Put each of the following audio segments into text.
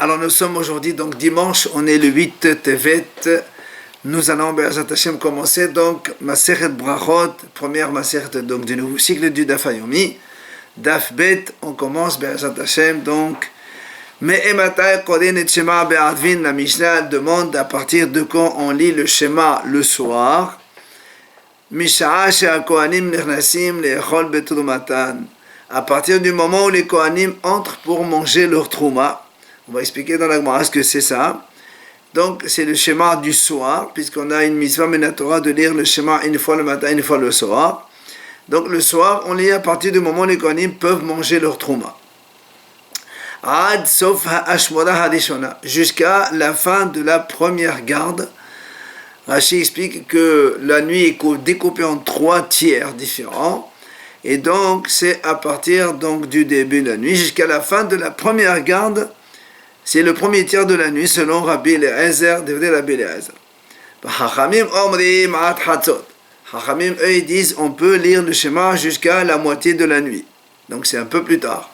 Alors nous sommes aujourd'hui donc dimanche, on est le 8 Tevet. Nous allons Be'ezrat Hashem commencer donc Masechet Brachot, première Masechet donc du nouveau cycle du Daf Yomi. Daf Bet, on commence Be'ezrat Hashem donc. Mais Ematai Koden et Shema Be'advin, la Mishnah demande à partir de quand on lit le Shema le soir. Misha'a she'al Kohanim nechnasim le'echol betrumatan. À partir du moment où les Kohanim entrent pour manger leur trouma. On va expliquer dans la Gemara ce que c'est ça. Donc, c'est le schéma du soir, puisqu'on a une mitzvah menatora de lire le schéma une fois le matin, une fois le soir. Donc, le soir, on lit à partir du moment où les Kohanim peuvent manger leur trouma. Ad sof ha'ashmona hadishona, jusqu'à la fin de la première garde. Rashi explique que la nuit est découpée en 3 tiers différents. Et donc, c'est à partir donc, du début de la nuit jusqu'à la fin de la première garde. C'est le premier tiers de la nuit selon Rabbi Eliezer, Devrei Rabbi Eliezer. Chachamim omrim ad chatzot. Chachamim, eux, ils disent on peut lire le schéma jusqu'à la moitié de la nuit. Donc c'est un peu plus tard.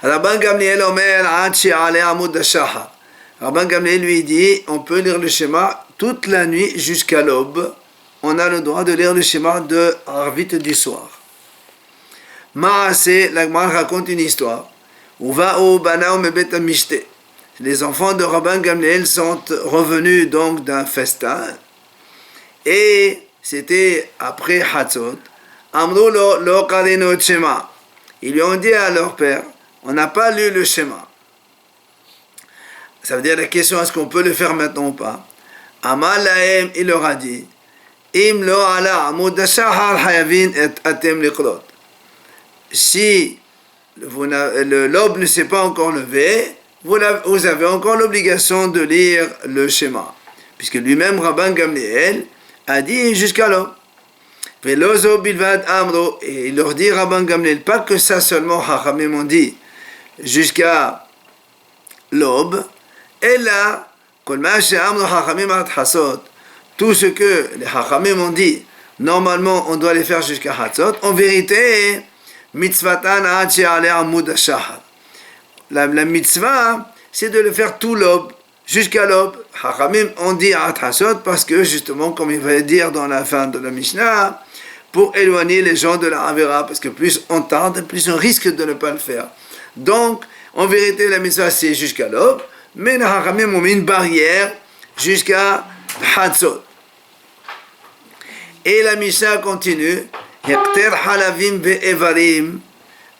Rabban Gamliel omer ad she'ale amud hashachar. Rabban Gamliel lui dit on peut lire le schéma toute la nuit jusqu'à l'aube. On a le droit de lire le schéma de Arvit du soir. Maaseh, la Gemara raconte une histoire. Les enfants de Rabban Gamliel sont revenus donc d'un festin et c'était après Hatzot. Ils lui ont dit à leur père, on n'a pas lu le schéma. Ça veut dire la question, est-ce qu'on peut le faire maintenant ou pas? Amalahem, il leur a dit, Im lo ala amud hashachar hayavin et atem liqlot. Si l'aube ne s'est pas encore levée, vous avez encore l'obligation de lire le schéma. Puisque lui-même, Rabban Gamliel, a dit jusqu'à l'aube. Et il leur dit, Rabban Gamliel, pas que ça seulement, Chachamim ont dit, jusqu'à l'aube, et là, tout ce que les Chachamim ont dit, normalement, on doit les faire jusqu'à Hatzot. En vérité, mitzvatan ad she'ale amud hashachar. La mitzvah, c'est de le faire tout l'aube, jusqu'à l'aube. Chachamim on dit ad hasot parce que justement, comme il va dire dans la fin de la Mishnah, pour éloigner les gens de la Avera, parce que plus on tarde, plus on risque de ne pas le faire. Donc, en vérité, la mitzvah c'est jusqu'à l'aube, mais les Chachamim ont mis une barrière jusqu'à Hatzot. Et la Mishnah continue. Yakter halavim ve'evarim.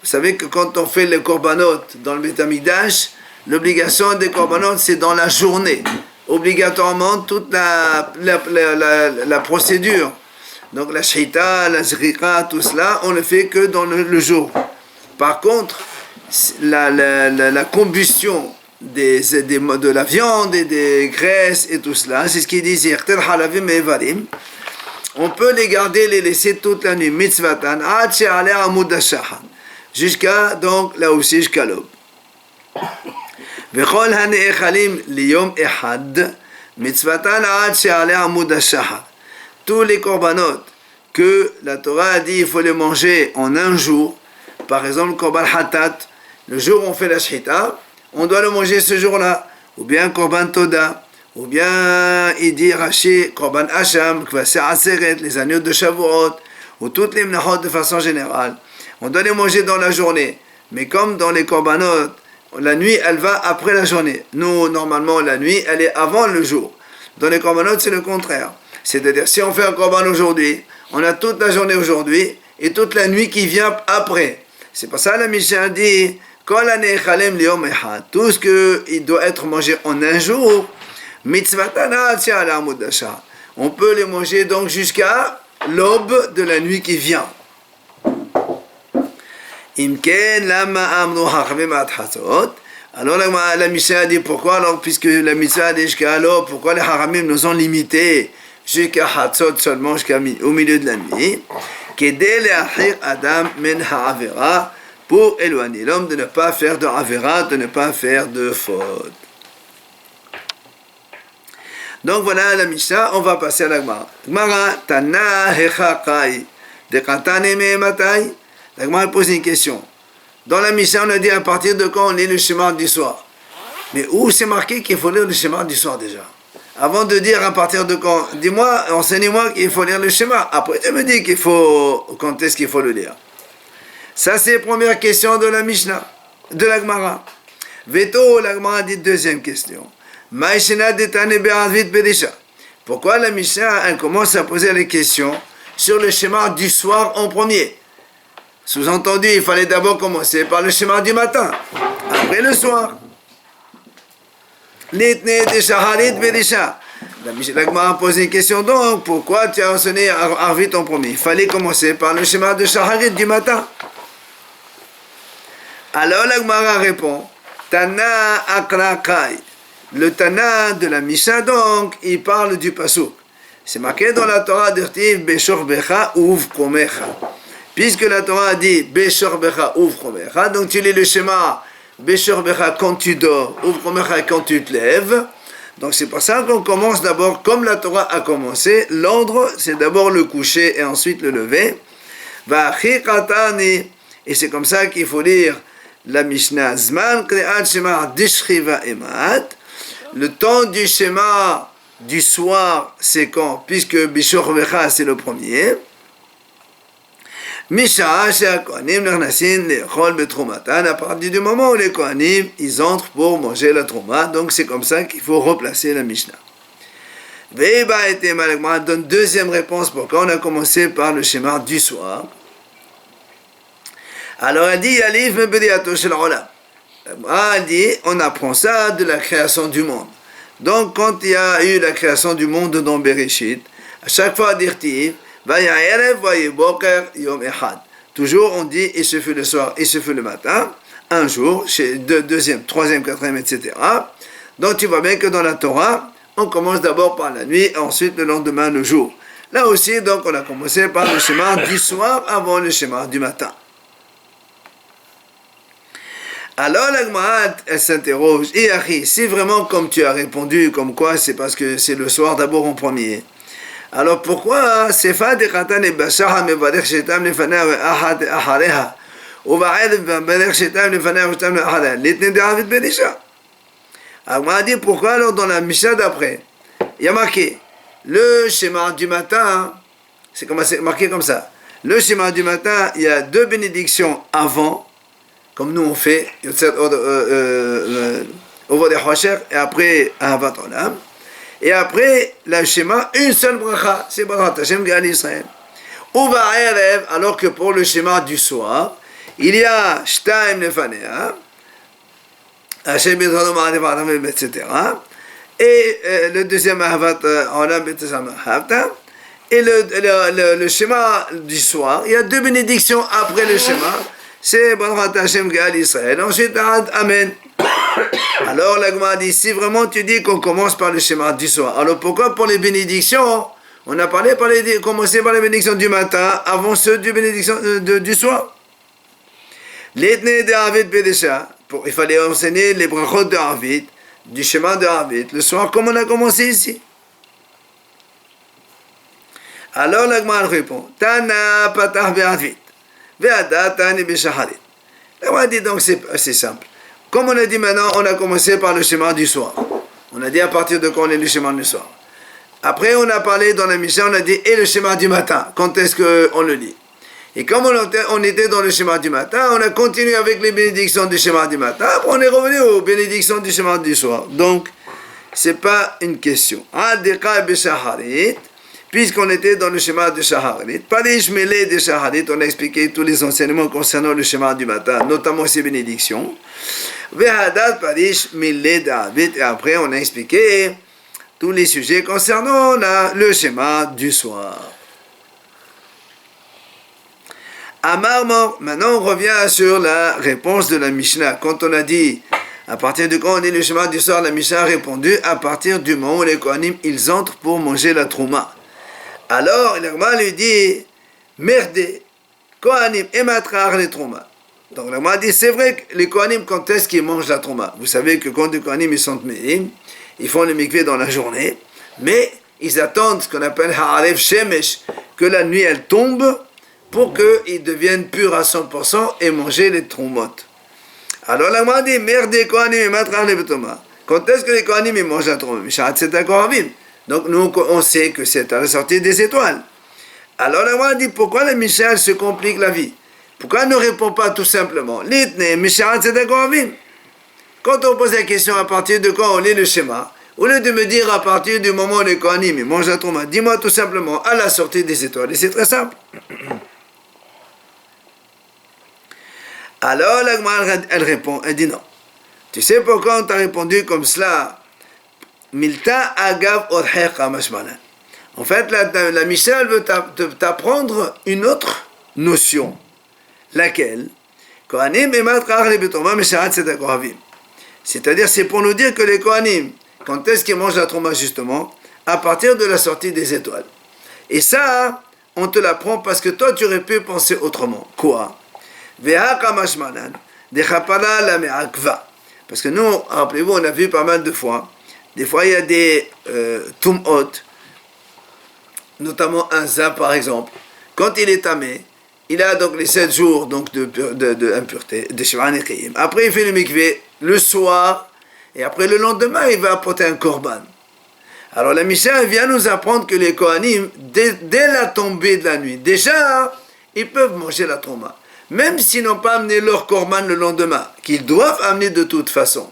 Vous savez que quand on fait les korbanot dans le Beit Hamikdash, l'obligation des korbanot c'est dans la journée. Obligatoirement toute la procédure. Donc la shita, la zrika, tout cela, on ne fait que dans le jour. Par contre, la combustion de la viande et des graisses et tout cela, c'est ce qu'il dit Yakter halavim ve'evarim. On peut les garder, les laisser toute la nuit. Mitzvatan, ad she'ale amud hashachar. Jusqu'à, donc, là aussi, jusqu'à l'aube. V'chol hane'echalim liyom ehad. Mitzvatan, ad she'ale amud hashachar. Tous les korbanot que la Torah a dit, il faut les manger en un jour. Par exemple, le korban hatat. Le jour où on fait la shchita, on doit le manger ce jour-là. Ou bien korban toda. Ou bien, il dit Rashi, Korban Hacham, Kvasei Aseret, les agneaux de Shavuot, ou toutes les mnachot de façon générale. On doit les manger dans la journée. Mais comme dans les korbanot, la nuit, elle va après la journée. Nous, normalement, la nuit, elle est avant le jour. Dans les korbanot, c'est le contraire. C'est-à-dire, si on fait un korban aujourd'hui, on a toute la journée aujourd'hui, et toute la nuit qui vient après. C'est pour ça que la Mishnah dit, Kol hane'echalem liyom ehad. Tout ce qui doit être mangé en un jour, on peut les manger donc jusqu'à l'aube de la nuit qui vient. Alors la Mishnah dit pourquoi, alors puisque la Mishnah dit jusqu'à l'aube, pourquoi les Haramim nous ont limités jusqu'à Hatzot seulement, au milieu de la nuit, pour éloigner l'homme de ne pas faire de Avera, de ne pas faire de faute. Donc voilà la Mishnah, on va passer à la Gemara. Gemara, Tana Hechakai, de Katane Me'ematai. La Gemara pose une question. Dans la Mishnah, on a dit à partir de quand on lit le schéma du soir. Mais où c'est marqué qu'il faut lire le schéma du soir déjà? Avant de dire à partir de quand, dis-moi, enseigne-moi qu'il faut lire le schéma. Après, tu me dis quand est-ce qu'il faut le lire. Ça, c'est la première question de la Mishnah, de la Gemara. Veto, la Gemara dit deuxième question. Pourquoi la Mishnah elle commence à poser les questions sur le schéma du soir en premier? Sous-entendu, il fallait d'abord commencer par le schéma du matin, après le soir. La Gemara a posé une question donc, pourquoi tu as enseigné Arvit en premier? Il fallait commencer par le schéma de Shaharit du matin. Alors la Gemara répond, Tana Akrakai. Le Tana de la Mishnah donc, il parle du Pasuk. C'est marqué dans la Torah d'Irtiv, Beshor Becha Uv Komecha. Puisque la Torah a dit Beshor Becha Uv Komecha, donc tu lis le schéma Beshor Becha quand tu dors, Uv Komecha quand tu te lèves. Donc c'est pour ça qu'on commence d'abord, comme la Torah a commencé, l'ordre c'est d'abord le coucher et ensuite le lever. Et c'est comme ça qu'il faut lire la Mishnah Zman Kreat Shema Dishriva Emat. Le temps du schéma du soir, c'est quand? Puisque Bishor Becha, c'est le premier. Misha Kohanim Nernasin Lechol Betrumatan. À partir du moment où les Kohanim, ils entrent pour manger la Trouma. Donc c'est comme ça qu'il faut replacer la Mishnah. Veiba était Malagma donne deuxième réponse pourquoi on a commencé par le schéma du soir. Alors elle dit Yalif Mebediato Shel Olam. Elle dit, on apprend ça de la création du monde. Donc, quand il y a eu la création du monde dans Bereshit, à chaque fois, dirtiv, toujours on dit, il se fait le soir, il se fait le matin, un jour, deuxième, troisième, quatrième, etc. Donc, tu vois bien que dans la Torah, on commence d'abord par la nuit, et ensuite le lendemain, le jour. Là aussi, donc, on a commencé par le schéma du soir avant le schéma du matin. Alors la Gemara, elle s'interroge, si vraiment comme tu as répondu, comme quoi c'est parce que c'est le soir d'abord en premier. Alors pourquoi Sefa de Khatan et Bashaha mevarech shetam lefanav ahad ahareha ou va'ed mevarech shetam lefanav shetam ahareha l'itne de Arvit Berisha. Alors on a dit pourquoi alors dans la Mishnah d'après, il y a marqué le schéma du matin, c'est marqué comme ça. Le schéma du matin, il y a deux bénédictions avant. Comme nous on fait, Ovod Hosher, et après Ahavat Olam. Et après, le schéma, une seule bracha, c'est Barat Hashem Gal Israël. Uva Erev, alors que pour le schéma du soir, il y a Shtaim Nefanea, Hashem Bidradom Adevaram, etc. Et le deuxième Ahavat Olam, Betesam Ahavta. Et le schéma du soir, il y a deux bénédictions après le schéma. C'est Barat Hashem Gal Israël. Ensuite, Amen. Alors, la Gemara dit, si vraiment tu dis qu'on commence par le schéma du soir, alors pourquoi pour les bénédictions, on a commencé par les bénédictions du matin, avant ceux du bénédiction du soir? L'ethné de Arvit Bedesha, il fallait enseigner les brachot de Arvit, du schéma de Arvit, le soir, comme on a commencé ici. Alors, la Gemara répond, Tana patah be'arvit. On a dit donc c'est simple. Comme on a dit maintenant, on a commencé par le schéma du soir. On a dit à partir de quand on est le schéma du soir. Après on a parlé dans la Mishnah, on a dit et le schéma du matin. Quand est-ce qu'on le lit? Et comme on était dans le schéma du matin, on a continué avec les bénédictions du schéma du matin. Après on est revenu aux bénédictions du schéma du soir. Donc c'est pas une question. Puisqu'on était dans le schéma de Shaharit, Parish Mele de Shaharit, on a expliqué tous les enseignements concernant le schéma du matin, notamment ses bénédictions. Vehadat Parish Mele d'Arvit, et après on a expliqué tous les sujets concernant le schéma du soir. Amar Mor, maintenant on revient sur la réponse de la Mishnah. Quand on a dit, à partir de quand on dit le schéma du soir, la Mishnah a répondu, à partir du moment où les Kohanim, ils entrent pour manger la Trouma. Alors, l'Agma lui dit, merde, Kohanim ematrar les Trouma. Donc, l'Agma dit, c'est vrai que les Kohanim, quand est-ce qu'ils mangent la Trouma? Vous savez que quand les Kohanim, ils sont méhim, ils font le mikvé dans la journée, mais ils attendent ce qu'on appelle Ha'arev Shemesh, que la nuit, elle tombe, pour qu'ils deviennent purs à 100% et manger les Troumot. Alors, l'Agma dit, merde, Kohanim ematrar les Trouma. Quand est-ce que les Kohanim ils mangent la troma? Donc nous on sait que c'est à la sortie des étoiles. Alors la Gemara dit pourquoi la Mishnah se complique la vie? Pourquoi elle ne répond pas tout simplement quand on pose la question à partir de quand on lit le schéma, au lieu de me dire à partir du moment où les Kohanim ils mangent la troma, dis-moi tout simplement à la sortie des étoiles. Et c'est très simple. Alors la Gemara elle répond, elle dit non. Tu sais pourquoi on t'a répondu comme cela? Milta agav odhecha mashmalan. En fait, la Mishnah veut t'apprendre une autre notion. Laquelle? C'est-à-dire, c'est pour nous dire que les Kohanim, quand est-ce qu'ils mangent la troma justement? À partir de la sortie des étoiles. Et ça, on te l'apprend parce que toi, tu aurais pu penser autrement. Quoi? Parce que nous, rappelez-vous, on a vu pas mal de fois. Des fois, il y a des tum'ot, notamment un zab par exemple. Quand il est tamé, il a donc les 7 jours donc, de impureté, de Shivan et Kiyim. Après, il fait le mikvé le soir, et après le lendemain, il va apporter un korban. Alors la Mishnah vient nous apprendre que les Kohanim, dès la tombée de la nuit, déjà, ils peuvent manger la troma. Même s'ils n'ont pas amené leur korban le lendemain, qu'ils doivent amener de toute façon.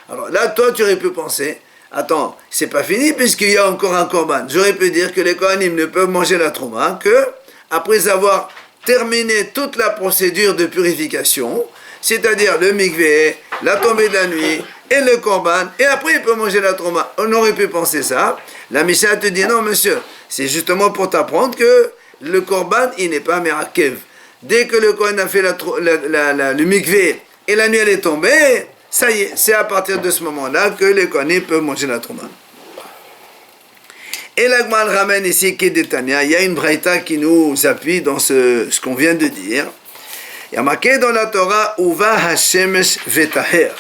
Alors là, toi, tu aurais pu penser, attends, c'est pas fini puisqu'il y a encore un korban. J'aurais pu dire que les Kohanim ne peuvent manger la troma que après avoir terminé toute la procédure de purification, c'est-à-dire le mikvé, la tombée de la nuit et le korban, et après ils peuvent manger la troma. On aurait pu penser ça. La Mishnah te dit non, monsieur, c'est justement pour t'apprendre que le korban, il n'est pas merakev. Dès que le Kohen a fait le mikvé et la nuit elle est tombée, ça y est, c'est à partir de ce moment-là que les Kohanim peuvent manger la troma. Et la Gemara ramène ici Kedetania, il y a une braïta qui nous appuie dans ce qu'on vient de dire. Il y a marqué dans la Torah, Uva Hashemesh Vetaher.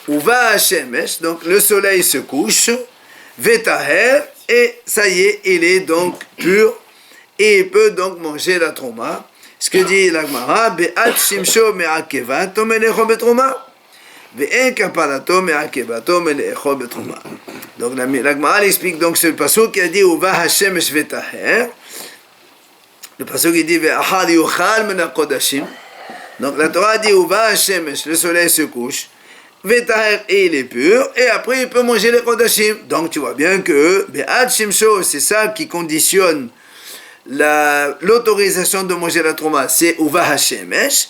Uva Hashemesh, donc le soleil se couche, Vetaher, et ça y est, il est donc pur, et il peut donc manger la troma. Ce que dit la Gemara, Be'at Shimsho Me'akeva, Tomelecho Betroma. Ve'en kapalato me'akevato me'lecho betroma. Donc la Gemara explique donc ce passage qui a dit Uva Hashemesh Vetaher. Le passage qui dit Ve'achal yuchal min hakodashim. Donc la Torah dit Uva Hashemesh, le soleil se couche, Vetaher et il est pur, et après il peut manger les kodashim. Donc tu vois bien que Be'ad Shimsho, c'est ça qui conditionne l'autorisation de manger la troma, c'est Uva Hashemesh.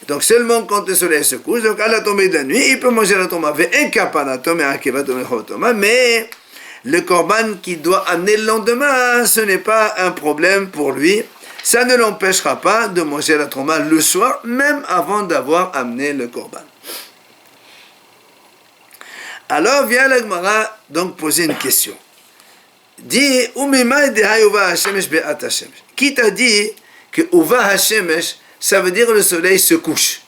Donc seulement quand le soleil se couche, donc à la tombée de la nuit, il peut manger la troma. Mais le korban qu'il doit amener le lendemain, ce n'est pas un problème pour lui. Ça ne l'empêchera pas de manger la troma le soir, même avant d'avoir amené le korban. Alors vient la Gemara donc poser une question. Dit, qui t'a dit que Uva Hashemesh, ça veut dire le soleil se couche.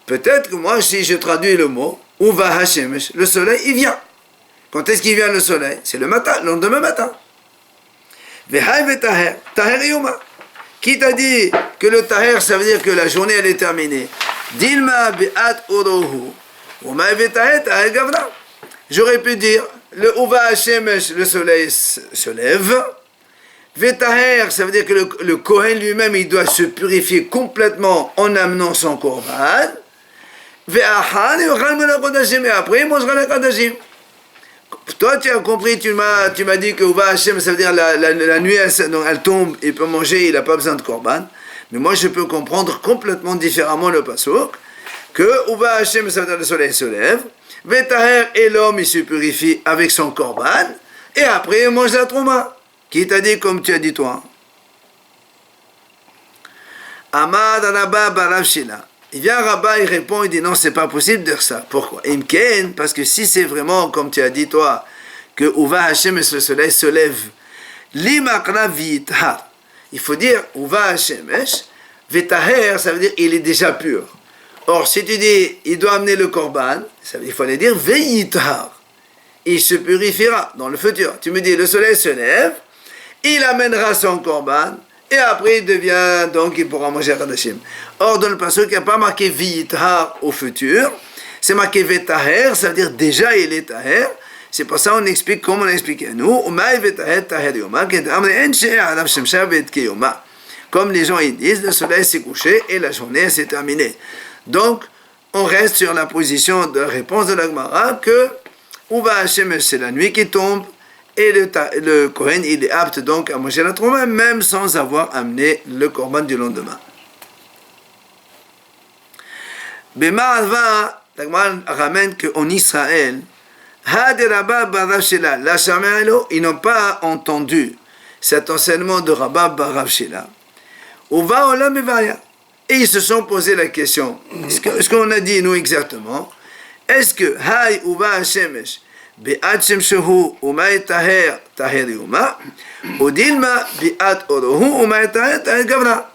Peut-être que moi, si je traduis le mot, Uva Hashemesh, le soleil, il vient. Quand est-ce qu'il vient le soleil? C'est le matin, le lendemain matin. Taher Yuma. Qui t'a dit que le Taher, ça veut dire que la journée, elle est terminée? Dilma be'at orohu. Uma vetaher taher gavna. J'aurais pu dire, le Uva Hashemesh, le soleil se lève. Vetaher, ça veut dire que le Kohen lui-même, il doit se purifier complètement en amenant son korban. Ve'achal yochal min hakodashim, et après il mangera les kodashim. Toi, tu as compris, tu m'as dit que Uva Hashem, ça veut dire la nuit, elle tombe, il peut manger, il n'a pas besoin de korban. Mais moi, je peux comprendre complètement différemment le pasuk, que Uva Hashem, ça veut dire le soleil se lève. Vetaher, et l'homme, il se purifie avec son korban, et après il mange la troma. Qui t'a dit comme tu as dit toi? Amad Rabba Barav Shila. Il vient Rabba, il répond, il dit non, c'est pas possible de dire ça. Pourquoi? Imken, parce que si c'est vraiment comme tu as dit toi, que Uva Hashem, le soleil se lève, Limakna Vithar. Il faut dire Uva Hashem, Vetaher, ça veut dire il est déjà pur. Or, si tu dis il doit amener le korban, il fallait dire Veyithar. Il se purifiera dans le futur. Tu me dis le soleil se lève, il amènera son korban, et après il pourra manger Kadashim. Or, dans le passage, il n'y a pas marqué Viyithar au futur, c'est marqué Vetaher, ça veut dire déjà il est Taher. C'est pour ça qu'on explique comme on a expliqué à nous. Comme les gens ils disent, le soleil s'est couché et la journée s'est terminée. Donc, on reste sur la position de réponse de la Gemara que Uva Hashem, c'est la nuit qui tombe et le Kohen il est apte donc à manger la trouma même sans avoir amené le korban du lendemain. Bema'alva, la Gemara ramène qu'en Israël, ils n'ont pas entendu cet enseignement de Rabba bar Rav Shila. Et ils se sont posé la question, ce qu'on a dit nous exactement, est-ce que Hay Uva Hashemesh Be'at Shemshehu Umay Taher Taher Yuma Udilma Be'at Orohu Umay Taher Taher Gavra.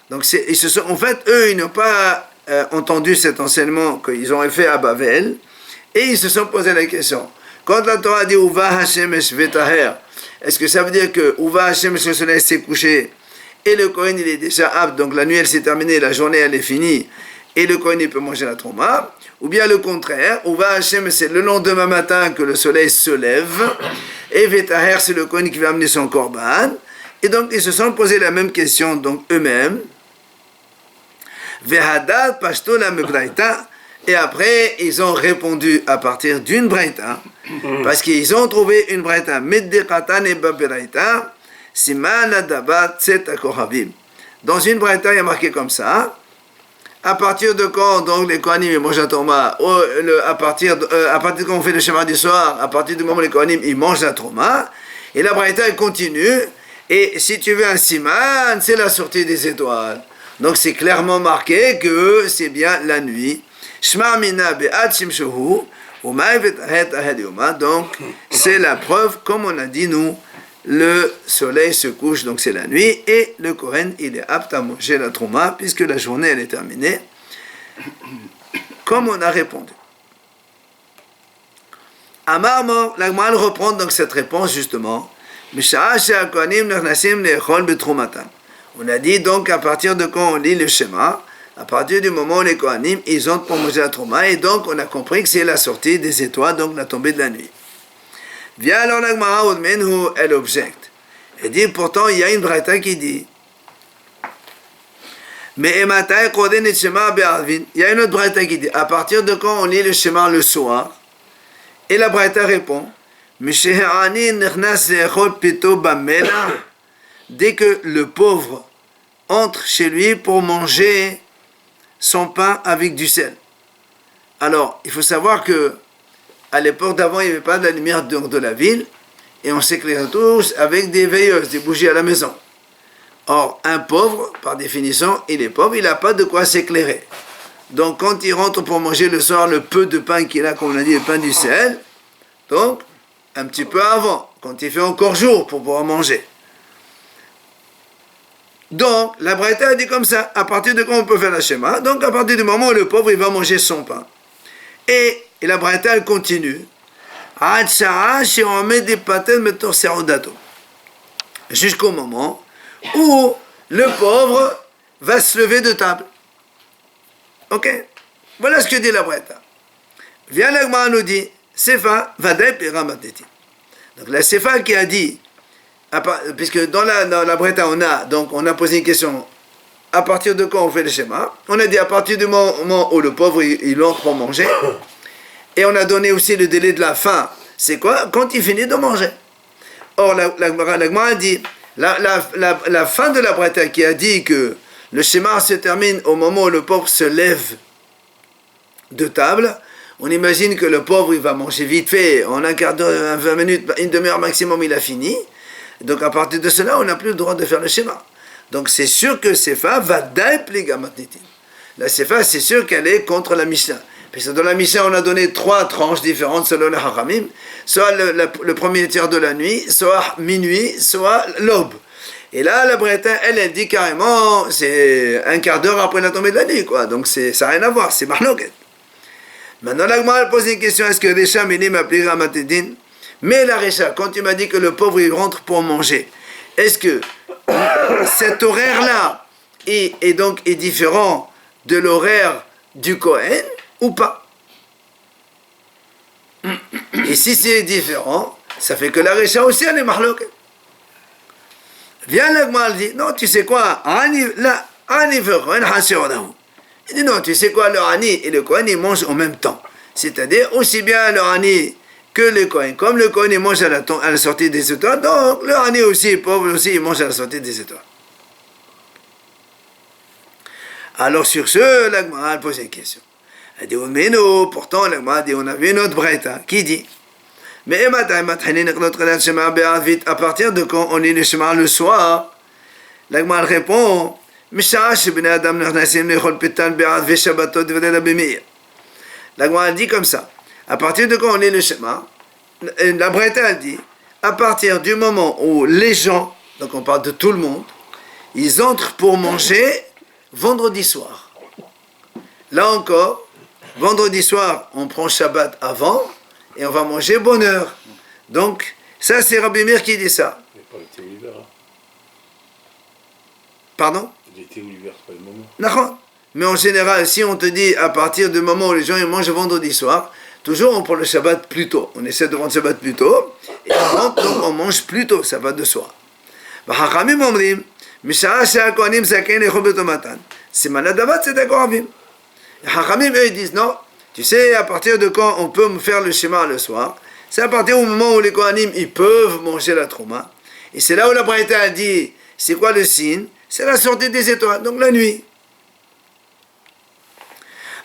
Donc en fait, eux, ils n'ont pas entendu cet enseignement qu'ils ont fait à Bavel, et ils se sont posé la question. Quand la Torah dit Uva Hashemesh Vetaher, est-ce que ça veut dire que Uva Hashemesh, le soleil s'est couché et le Kohen il est déjà apte, donc la nuit elle s'est terminée, la journée elle est finie, et le Kohen il peut manger la trouma, ou bien le contraire, Uva Hashem c'est le lendemain matin que le soleil se lève, et Vetaher c'est le Kohen qui va amener son korban, et donc ils se sont posé la même question donc eux-mêmes. Vehadad pashto la mebraita, et après ils ont répondu à partir d'une braïta, parce qu'ils ont trouvé une braïta meddekatan et baberaita. Dans une braïta, il y a marqué comme ça. À partir de quand donc les Kohanim mangent la Trouma, à partir de quand on fait le schéma du soir, à partir du moment où les Kohanim ils mangent la Trouma, et la braïta elle continue. Et si tu veux un siman, c'est la sortie des étoiles. Donc c'est clairement marqué que c'est bien la nuit. Donc c'est la preuve, comme on a dit nous. Le soleil se couche, donc c'est la nuit, et le Kohen, il est apte à manger la trouma, puisque la journée, elle est terminée, comme on a répondu. Amar Mor, la Gemara reprend donc cette réponse, justement. On a dit donc, à partir de quand on lit le schéma, à partir du moment où les Kohanim, ils ont pour manger la trouma, et donc on a compris que c'est la sortie des étoiles, donc la tombée de la nuit. Vient alors la Gemara, elle objecte. Elle dit, pourtant, il y a une braïta qui dit, mais il y a une autre braïta qui dit, à partir de quand on lit le schéma le soir, et la braïta répond, dès que le pauvre entre chez lui pour manger son pain avec du sel. Alors, il faut savoir que à l'époque d'avant, il n'y avait pas de la lumière de la ville, et on s'éclairait tous avec des veilleuses, des bougies à la maison. Or, un pauvre, par définition, il est pauvre, il n'a pas de quoi s'éclairer. Donc, quand il rentre pour manger le soir le peu de pain qu'il a, comme on a dit, le pain du sel, donc, un petit peu avant, quand il fait encore jour pour pouvoir manger. Donc, la braïta a dit comme ça, à partir de quand on peut faire la schéma, donc à partir du moment où le pauvre, il va manger son pain. Et la braïta, elle continue. Jusqu'au moment où le pauvre va se lever de table. Ok? Voilà ce que dit la braïta. Viens la Gemara nous dit, Sefa, Vadai Pera Mateti. Donc la Sefa qui a dit, puisque dans la braïta on a posé une question, à partir de quand on fait le schéma? On a dit à partir du moment où le pauvre il entre pour manger. Et on a donné aussi le délai de la faim. C'est quoi? Quand il finit de manger. Or, la Gemara dit, la fin de la braïta qui a dit que le schéma se termine au moment où le pauvre se lève de table, on imagine que le pauvre, il va manger vite fait, en un quart d'heure, 20 minutes, une demi-heure maximum, il a fini. Donc, à partir de cela, on n'a plus le droit de faire le schéma. Donc, c'est sûr que Sefa va d'impliquer matnitin. La Sefa, c'est sûr qu'elle est contre la Mishnah. Puisque dans la Mishnah, on a donné 3 tranches différentes selon les Haramim, soit le premier tiers de la nuit, soit minuit, soit l'aube. Et là, la braïta, elle dit carrément, c'est un quart d'heure après la tombée de la nuit, quoi. Donc ça n'a rien à voir, c'est mahloket. Maintenant, la Gemara pose une question, est-ce que Recha Minim appliquera Matedin? Mais la Recha, quand tu m'as dit que le pauvre, il rentre pour manger, est-ce que cet horaire-là est différent de l'horaire du Kohen ou pas? Et si c'est différent, ça fait que la Récha aussi, elle est mahlok. Viens l'Agma, elle dit, non, tu sais quoi, il dit, non, tu sais quoi, le Ani et le Kohen, ils mangent en même temps. C'est-à-dire, aussi bien le Ani que le Kohen. Comme le Kohen, il mange à la sortie des étoiles, donc le Ani aussi, pauvre aussi, il mange à la sortie des étoiles. Alors sur ce, l'Agma, elle pose une question. Elle dit, mais non, pourtant, l'Agma dit, on a vu une autre breta qui dit, mais à partir de quand on lit le Shema le soir, l'Agma répond, l'Agma dit comme ça, à partir de quand on lit le Shema, la breta dit, à partir du moment où les gens, donc on parle de tout le monde, ils entrent pour manger vendredi soir. Là encore, vendredi soir, on prend Shabbat avant et on va manger bonne heure. Donc, ça c'est Rabbi Meir qui dit ça. Mais pas l'été ou l'hiver. Hein. Pardon? L'été ou l'hiver, c'est pas le moment. D'accord. Mais en général, si on te dit à partir du moment où les gens ils mangent vendredi soir, toujours on prend le Shabbat plus tôt. On essaie de prendre le Shabbat plus tôt et donc on mange plus tôt, ça va de soi. Hachamim omrim, Misha she'akohanim zaken echol betomatan. C'est manadavat, c'est d'accord. Hachamim, eux, ils disent non. Tu sais, à partir de quand on peut faire le schéma le soir, c'est à partir du moment où les Kohanim, ils peuvent manger la trouma. Et c'est là où la Braïta a dit, c'est quoi le signe? C'est la sortie des étoiles, donc la nuit.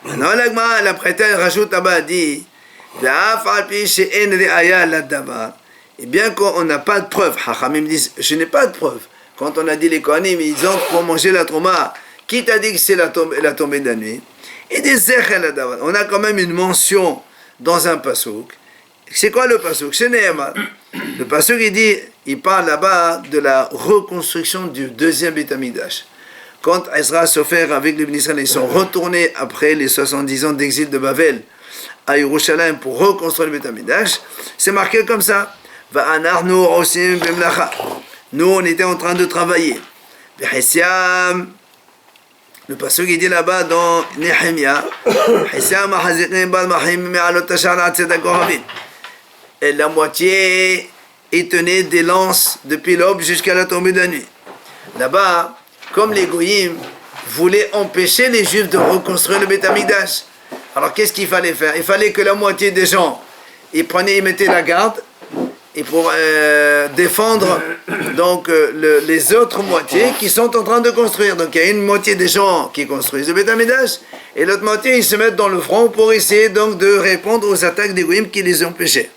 Maintenant, la Braïta rajoute là-bas, dit, et bien qu'on n'a pas de preuve, Hachamim disent, je n'ai pas de preuve. Quand on a dit les Kohanim, ils entrent pour manger la trouma, qui t'a dit que c'est la tombée de la nuit? Et des zechel adavar. On a quand même une mention dans un pasuk. C'est quoi le pasuk? C'est Nehemar. Le pasuk, il parle là-bas de la reconstruction du deuxième Beit HaMikdash. Quand Ezra Sofer avec les Israël, ils sont retournés après les 70 ans d'exil de Babel à Yerushalayim pour reconstruire le Beit HaMikdash, c'est marqué comme ça. Va'anarnu osim b'mlacha. Nous, on était en train de travailler. V'hesiam. Le passage il dit là-bas dans Nehemia, et la moitié, ils tenaient des lances depuis l'aube jusqu'à la tombée de la nuit. Là-bas, comme les Goïms voulaient empêcher les Juifs de reconstruire le Beit HaMikdash, alors qu'est-ce qu'il fallait faire? Il fallait que la moitié des gens, ils mettaient la garde, et pour défendre donc les autres moitiés qui sont en train de construire. Donc il y a une moitié des gens qui construisent le Beit HaMikdash et l'autre moitié ils se mettent dans le front pour essayer donc de répondre aux attaques des Goïms qui les empêchaient.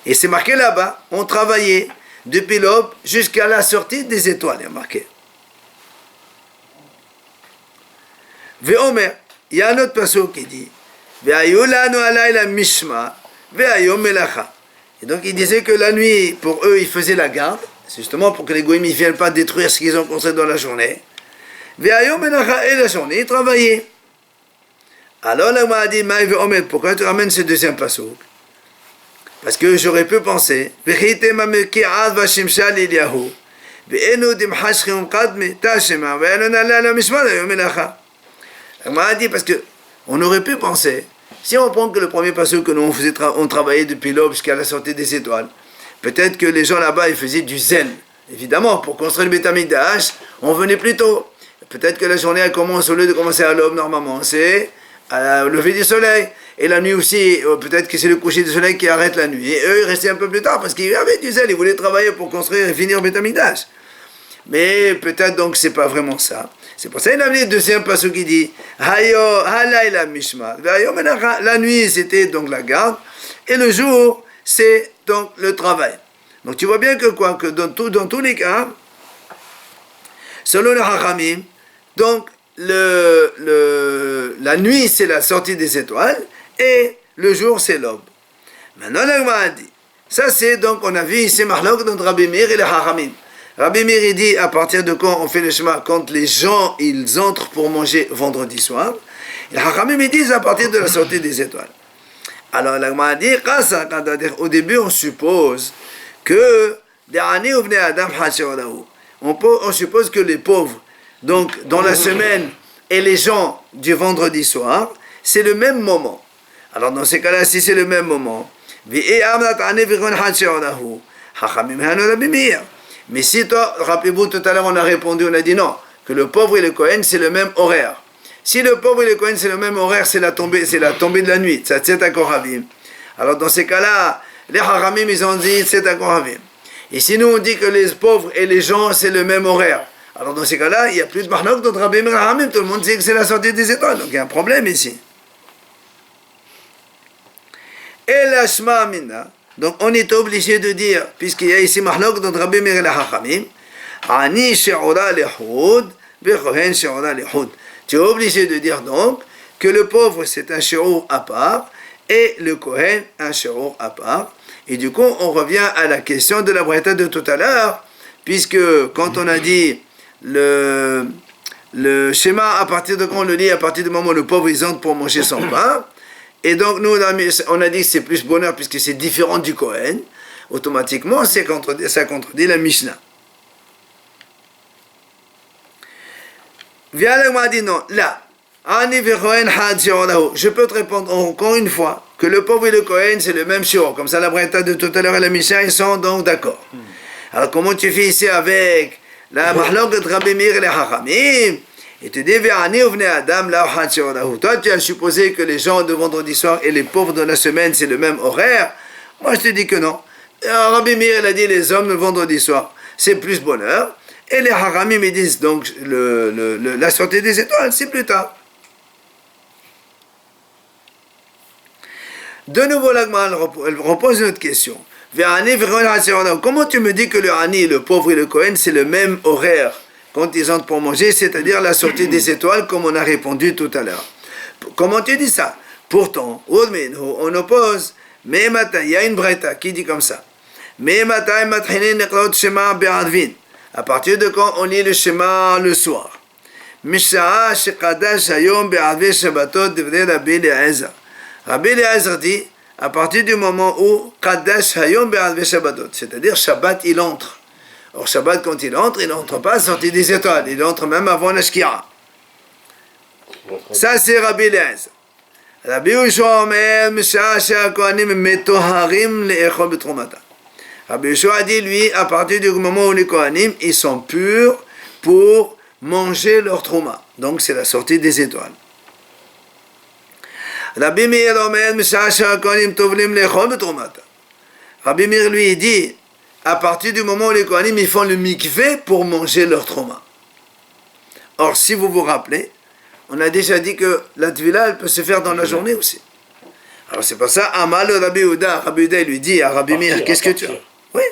Et c'est marqué là-bas, on travaillait depuis l'aube jusqu'à la sortie des étoiles, il y a marqué. Ve'omer, il y a un autre passage qui dit Ve'ayu lanu alayla mishma ve'ayom melacha. Et donc il disait que la nuit, pour eux, ils faisaient la garde, c'est justement pour que les Goïms ne viennent pas détruire ce qu'ils ont construit dans la journée. Et la journée, ils travaillaient. Alors là, on m'a dit, pourquoi tu ramènes ce deuxième passouk? Parce que j'aurais pu penser, on m'a dit, parce qu'on aurait pu penser, si on prend que le premier passage que nous on travaillait depuis l'aube jusqu'à la sortie des étoiles, peut-être que les gens là-bas ils faisaient du zèle. Évidemment, pour construire le Beit HaMikdash, on venait plus tôt. Peut-être que la journée elle commence, au lieu de commencer à l'aube normalement, c'est à lever du soleil. Et la nuit aussi, peut-être que c'est le coucher du soleil qui arrête la nuit. Et eux ils restaient un peu plus tard parce qu'ils avaient du zèle, ils voulaient travailler pour construire et finir le Beit HaMikdash. Mais peut-être donc c'est pas vraiment ça. C'est pour ça qu'il a amené le deuxième passage qui dit la nuit c'était donc la garde et le jour c'est donc le travail. Donc tu vois bien que quoi, que dans tous les cas, selon le Hachamim, donc la nuit c'est la sortie des étoiles et le jour c'est l'aube. Maintenant l'Agma dit, ça c'est donc on a vu ici Mahlok dans Rabbi Meir et le Hachamim. Rabbi Meir dit à partir de quand on fait le chemin, quand les gens ils entrent pour manger vendredi soir. Et Hachamim disent à partir de la sortie des étoiles. Alors l'Agma a dit, au début on suppose que on suppose que les pauvres, donc dans la semaine et les gens du vendredi soir, c'est le même moment. Alors dans ces cas-là, si c'est le même moment, mais si toi, rappelez-vous tout à l'heure, on a répondu, on a dit non, que le pauvre et le Kohen, c'est le même horaire. Si le pauvre et le Kohen, c'est le même horaire, c'est la tombée de la nuit, c'est un Koravim. Alors dans ces cas-là, les Haramim, ils ont dit c'est un Koravim. Et si nous on dit que les pauvres et les gens, c'est le même horaire, alors dans ces cas-là, il n'y a plus de Mahnok, d'autres Rabim et Haramim, tout le monde sait que c'est la sortie des étoiles, donc il y a un problème ici. Et la Shema Amina, donc on est obligé de dire, puisqu'il y a ici Mahnok, d'autres Rabim et Haramim, Ani She'ora Lehud, Bechohen She'ora Lehud. Tu es obligé de dire donc que le pauvre c'est un She'or à part, et le Kohen un She'or à part. Et du coup, on revient à la question de la Braïta de tout à l'heure, puisque quand on a dit le schéma, à partir de quand on le lit, à partir du moment où le pauvre il entre pour manger son pain, et donc nous on a dit que c'est plus bonheur puisque c'est différent du Kohen, automatiquement ça contredit la Mishnah. Viens dit non, là, je peux te répondre encore une fois que le pauvre et le Kohen c'est le même shiur. Comme ça la Braïta de tout à l'heure et la Mishnah ils sont donc d'accord. Alors comment tu fais ici avec la Mahlok de Rabbi Meir et les Hachamim? Et tu dis Adam la. Toi tu as supposé que les gens de vendredi soir et les pauvres de la semaine c'est le même horaire. Moi je te dis que non. Rabbi Meir il a dit les hommes le vendredi soir c'est plus bonheur. Et les Haramim ils disent donc la sortie des étoiles c'est plus tard. De nouveau l'Agma elle repose une autre question. Comment tu me dis que le Ani, le pauvre et le Kohen c'est le même horaire quand ils entrent pour manger, c'est-à-dire la sortie des étoiles comme on a répondu tout à l'heure? Comment tu dis ça? Pourtant, on oppose, mais il y a une braïta qui dit comme ça. À partir de quand on lit le Shema le soir. Rabbi Eliezer dit, à partir du moment où Kaddash Hayom Be'adve Shabbatot, c'est-à-dire Shabbat il entre. Or Shabbat quand il n'entre pas sorti des étoiles, il entre même avant la Shkira. Ça c'est Rabbi Eliezer. Rabbi Yoshua Omer, Misha She'akohanim Metoharim Le'echol Betrumata. Rabbi Yoshua dit lui, à partir du moment où les Kohanim, ils sont purs pour manger leur trouma. Donc c'est la sortie des étoiles. Rabbi Meir Rabbi Meir lui dit, à partir du moment où les Kohanim ils font le mikveh pour manger leur trauma. Or, si vous vous rappelez, on a déjà dit que la tvila elle peut se faire dans la journée aussi. Alors c'est pour ça, Amal Rabbi Yehuda, Rabbi Yehuda lui dit à Rabbi Meir, qu'est-ce que tu as? Oui.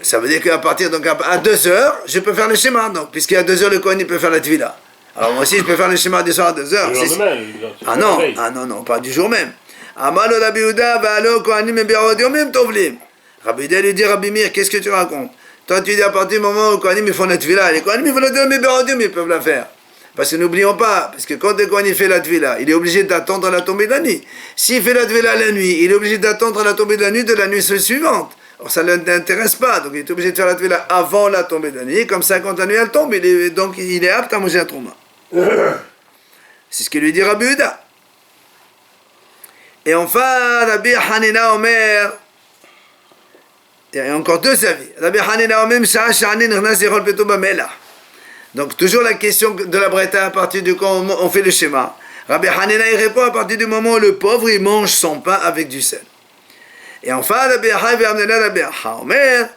Ça veut dire qu'à partir, donc à 2h, je peux faire le schéma, donc, puisqu'à 2h le Kohen il peut faire la tvila. Alors moi aussi je peux faire le schéma du soir à 2h. Non, pas du jour même. Amalo Rabbi Yehuda va'alo kohanim be'arod yomim tovlim. Rabbi Yehuda lui dit Rabbi Meir, qu'est-ce que tu racontes? Toi tu dis à partir du moment où les kohanim ils font la tvila, les kohanim ils font la tvila mais be'arod yomim ils peuvent la faire. Parce que n'oublions pas, parce que quand le kohen il fait la tvila, il est obligé d'attendre la tombée de la nuit. S'il fait la tvila la nuit, il est obligé d'attendre la tombée de la nuit suivante. Or ça ne l'intéresse pas, donc il est obligé de faire la tvila avant la tombée de la nuit, comme ça quand la nuit elle tombe, donc il est apte à manger un trauma. C'est ce que lui dit Rabbi Yehuda. Et enfin, Rabbi Hanina Omer, il y a encore deux avis. Rabbi Hanina Omer, donc toujours la question de la braïta à partir du quand on fait le schéma. Rabbi Hanina il répond à partir du moment où le pauvre il mange son pain avec du sel. Et enfin, Rabbi Omer,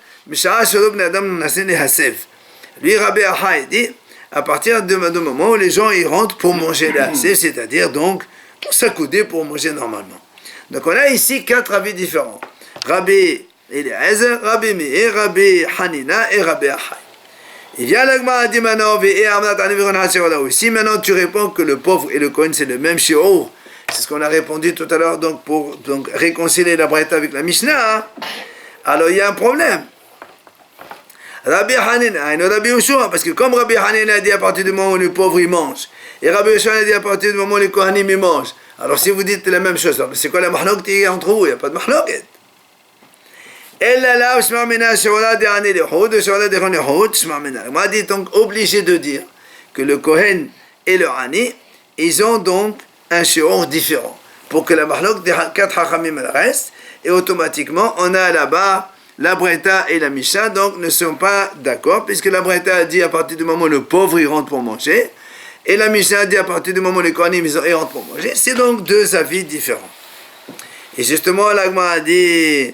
lui Rabbi Ahai dit à partir du moment où les gens ils rentrent pour manger là, c'est-à-dire donc pour s'accouder pour manger normalement. Donc on a ici quatre avis différents. Rabbi Eliezer, Rabbi Meir, Rabbi Hanina et Rabbi Ahai. Il vient l'Agma dit maintenant, si maintenant tu réponds que le pauvre et le Kohen c'est le même shiur, c'est ce qu'on a répondu tout à l'heure donc pour réconcilier la braïta avec la Mishnah, alors il y a un problème. Rabbi Hanina et Rabbi Yoshua, parce que comme Rabbi Hanina a dit à partir du moment où le pauvre il mange, et Rabbi Yoshua a dit à partir du moment où les Kohanim ils mangent, alors si vous dites la même chose, c'est quoi la mahlok entre vous? Il n'y a pas de mahlok. On a dit donc obligé de dire que le Kohen et le Ani, ils ont donc un shiur différent. pour que la mahlok des 4 hachamim reste, et automatiquement on a là-bas la Breta et la Mishnah, donc ne sont pas d'accord, puisque la Breta a dit à partir du moment où le pauvre il rentre pour manger, et la Mishnah a dit à partir du moment où les Kohanim ils rentrent pour manger. C'est donc deux avis différents. Et justement, l'Agma a dit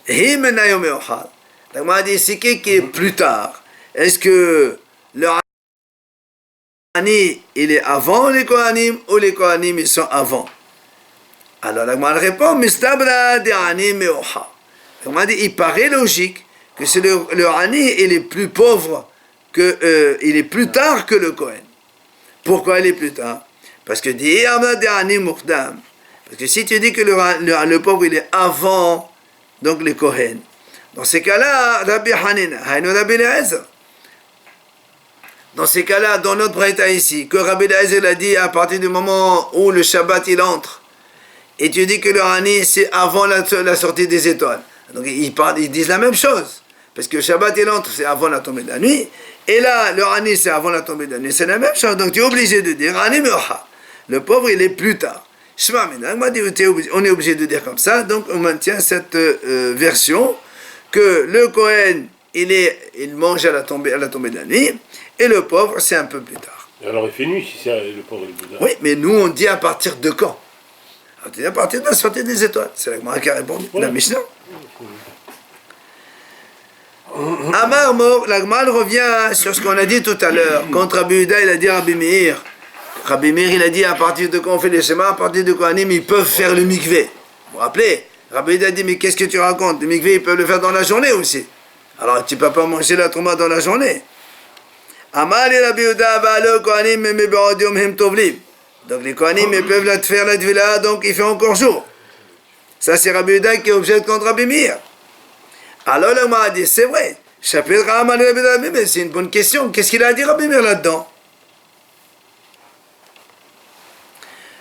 l'Agma a dit c'est qui est plus tard. Est-ce que le Ani il est avant les Kohanim ou les Kohanim ils sont avant? Alors l'Agma répond Mistabra de Ani Meoha. L'Agma dit il paraît logique que c'est le Ani il est plus pauvre que il est plus tard que le Kohen. Pourquoi il est plus tard? Parce que parce que si tu dis que le pauvre il est avant donc les Kohen, dans ces cas-là, Rabbi Hanina, Rabbi Eliezer. Dans ces cas-là, dans notre Braïta ici, que Rabbi Eliezer a dit à partir du moment où le Shabbat il entre, et tu dis que le Hani c'est avant la sortie des étoiles. Donc ils disent la même chose. Parce que le Shabbat il entre, c'est avant la tombée de la nuit. Et là, le Hani c'est avant la tombée de la nuit. C'est la même chose. Donc tu es obligé de dire Hani Meoha. Le pauvre il est plus tard. On est obligé de dire comme ça. Donc on maintient cette version que le Kohen il mange à la tombée de la nuit. Et le pauvre c'est un peu plus tard. Et alors il fait nuit si c'est le pauvre est plus tard. Oui, mais nous on dit à partir de quand? On dit à partir de la sortie des étoiles. C'est la Gemara qui a répondu. Ouais. La Mishnah. Amar Mor, la Gemara revient sur ce qu'on a dit tout à l'heure. Quand Rabbi Yehuda, il a dit à Rabbi Meir. Rabbi Meir, il a dit à partir de quand on fait les schémas, à partir de Kohanim, ils peuvent faire le mikvé. Vous vous rappelez? Rabbi Yehuda a dit, mais qu'est-ce que tu racontes? Le mikvé, ils peuvent le faire dans la journée aussi. Alors tu ne peux pas manger la trouma dans la journée. Amar et Rabbi Yehuda, Baalo Kohanim, mais Be'odium Hem Tovlim. Donc les Kohanim, ils peuvent faire la tvila, donc il fait encore jour. Ça, c'est Rabbi Yehuda qui est objet contre Rabbi Meir. Alors le m'a dit, c'est vrai. Chapitre Raman Rabbi Meir, mais c'est une bonne question. Qu'est-ce qu'il a dit Rabbi Meir là-dedans?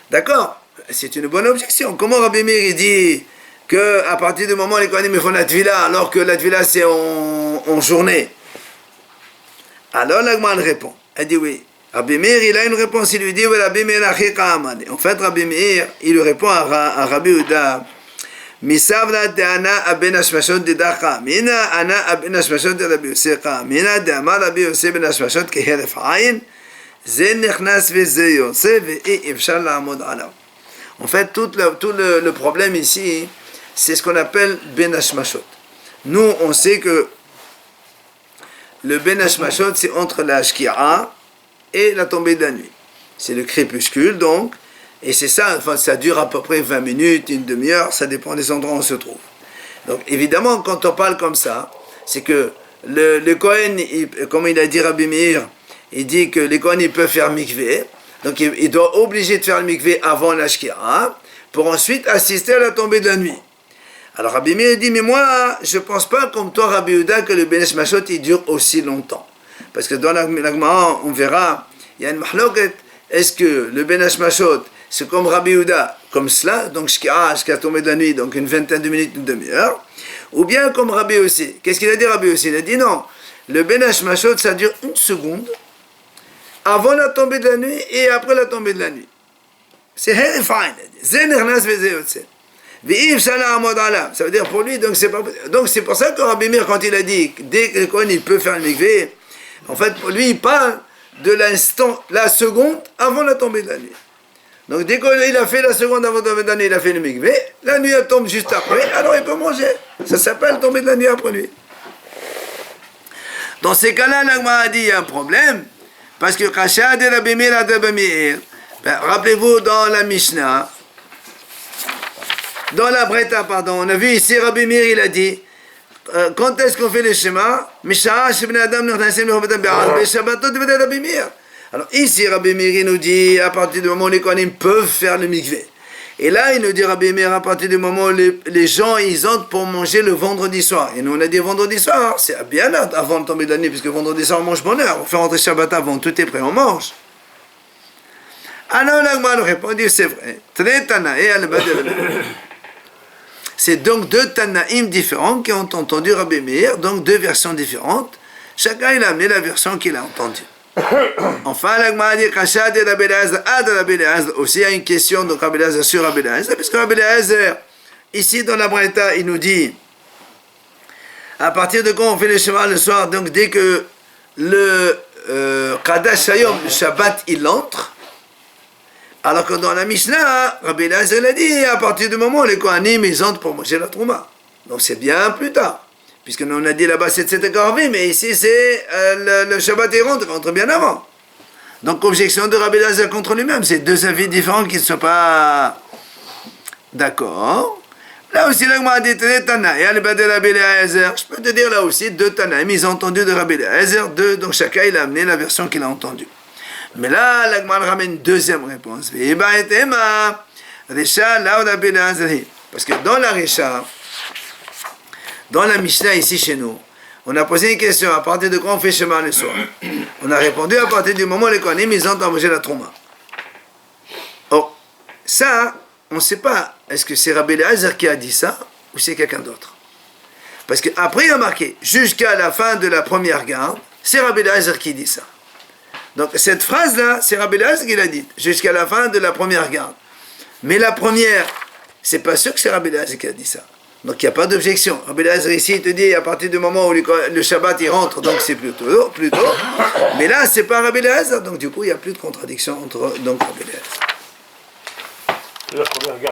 D'accord? C'est une bonne objection. Comment Rabbi Meir il dit qu'à partir du moment où les Kohanim font la tvila, alors que la tvila c'est en journée? Alors l'Agman répond. Elle dit oui. Rabbi Meir il a une réponse. Il lui dit oui, Rabbi Meir achiqa amani. En fait, Rabbi Meir il lui répond à Rabbi Yehuda. Misavna de'ana aben hashmashot didacha. Mina ana aben hashmashot de Rabbi Yosef. Mina de'amar Rabbi Yosef ben hashmashot keheref ayin. Ze nechnas ve ze yosef ve ifshal la'amod alav. En fait, tout le problème ici, c'est ce qu'on appelle ben hashmashot. Nous, on sait que le ben hashmashot, c'est entre la shki'a et la tombée de la nuit. C'est le crépuscule, donc. Et c'est ça, enfin, ça dure à peu près 20 minutes, une demi-heure, ça dépend des endroits où on se trouve. Donc évidemment, quand on parle comme ça, c'est que le Kohen, comme il a dit Rabbi Meir, il dit que les Kohen ils peuvent faire mikvé, donc il doit obliger de faire le mikvé avant la shkira, pour ensuite assister à la tombée de la nuit. Alors Rabbi Meir dit, mais moi, je ne pense pas comme toi Rabbi Yehuda que le ben hashmashot il dure aussi longtemps. Parce que dans la Gemara, on verra, il y a une mahloket, est-ce que le ben hashmashot c'est comme Rabbi Yehuda, comme cela, donc jusqu'à tomber de la nuit, donc une vingtaine de minutes, une demi-heure, ou bien comme Rabbi Yossi. Qu'est-ce qu'il a dit Rabbi Yossi? Il a dit non, le ben hashmashot ça dure une seconde, avant la tombée de la nuit et après la tombée de la nuit. C'est herifine. Ça veut dire pour lui, donc c'est pour ça que Rabbi Meir, quand il a dit, dès que le Kohen il peut faire le mikvé, en fait pour lui il parle de l'instant, la seconde avant la tombée de la nuit. Donc dès qu'il a fait la seconde avant de tomber de la nuit, il a fait le mikvé, la nuit elle tombe juste après, alors il peut manger. Ça s'appelle tomber de la nuit après lui. Dans ces cas-là, l'Agma a dit il y a un problème, parce que Kashad et Rabbi Meir ad Rabbi Meir, rappelez-vous dans la Mishnah, dans la Breta, pardon, on a vu ici Rabbi Meir, il a dit, quand est-ce qu'on fait le schéma? Misha'a shebnei adam nechnasim lechobatam be'al, be'shabbatot devait Rabbi Meir. Alors ici, Rabbi Meir nous dit, à partir du moment où les Kohanim peuvent faire le mikvé. Et là, il nous dit, Rabbi Meir, à partir du moment où les gens, ils entrent pour manger le vendredi soir. Et nous, on a dit vendredi soir, c'est bien avant de tomber de la nuit, puisque vendredi soir, on mange bonne heure. On fait rentrer Shabbat avant, tout est prêt, on mange. Alors, l'Agma nous répond, c'est vrai. C'est donc deux Tanaïm différents qui ont entendu Rabbi Meir, donc deux versions différentes. Chacun, il a amené la version qu'il a entendue. Enfin, l'Agma dit Kachad et Rabbi Eliezer, Ad Rabbi Eliezer. Aussi, il y a une question de Rabbi Eliezer sur Rabbi Eliezer, puisque Rabbi Eliezer, ici dans la Braïta, il nous dit à partir de quand on fait le Shema le soir, donc dès que le Kadash Hayom, le Shabbat, il entre. Alors que dans la Mishnah, Rabbi Eliezer l'a dit, à partir du moment où les Kohanim, ils entrent pour manger la Trouma. Donc c'est bien plus tard. Puisque nous on a dit là-bas c'est 7 Korvim, mais ici c'est le Shabbat il rentre bien avant. Donc objection de Rabbi Eliezer contre lui-même, c'est deux avis différents qui ne sont pas d'accord. Là aussi, l'Agma dit Tana, et Al-Bad Rabbi Eliezer. Je peux te dire là aussi, deux Tanaïm, ils ont entendu de Rabbi Eliezer, deux, donc chacun il a amené la version qu'il a entendue. Mais là, l'Agma ramène une deuxième réponse. Parce que dans la Recha, dans la Mishnah ici chez nous, on a posé une question, à partir de quand on fait Shema le soir? On a répondu à partir du moment où les Kohanim, ils ont manger la Trouma. Or, ça, on ne sait pas, est-ce que c'est Rabbi Eliezer qui a dit ça, ou c'est quelqu'un d'autre? Parce qu'après, il a marqué, jusqu'à la fin de la première garde, c'est Rabbi Eliezer qui dit ça. Donc, cette phrase-là, c'est Rabbi Eliezer qui l'a dit, jusqu'à la fin de la première garde. Mais la première, c'est pas sûr que c'est Rabbi Eliezer qui a dit ça. Donc il n'y a pas d'objection. Rabbi Eliezer ici il te dit à partir du moment où le Shabbat il rentre, donc c'est plus tôt. Mais là c'est pas Rabbi Eliezer, donc du coup il n'y a plus de contradiction entre donc Rabbi Eliezer.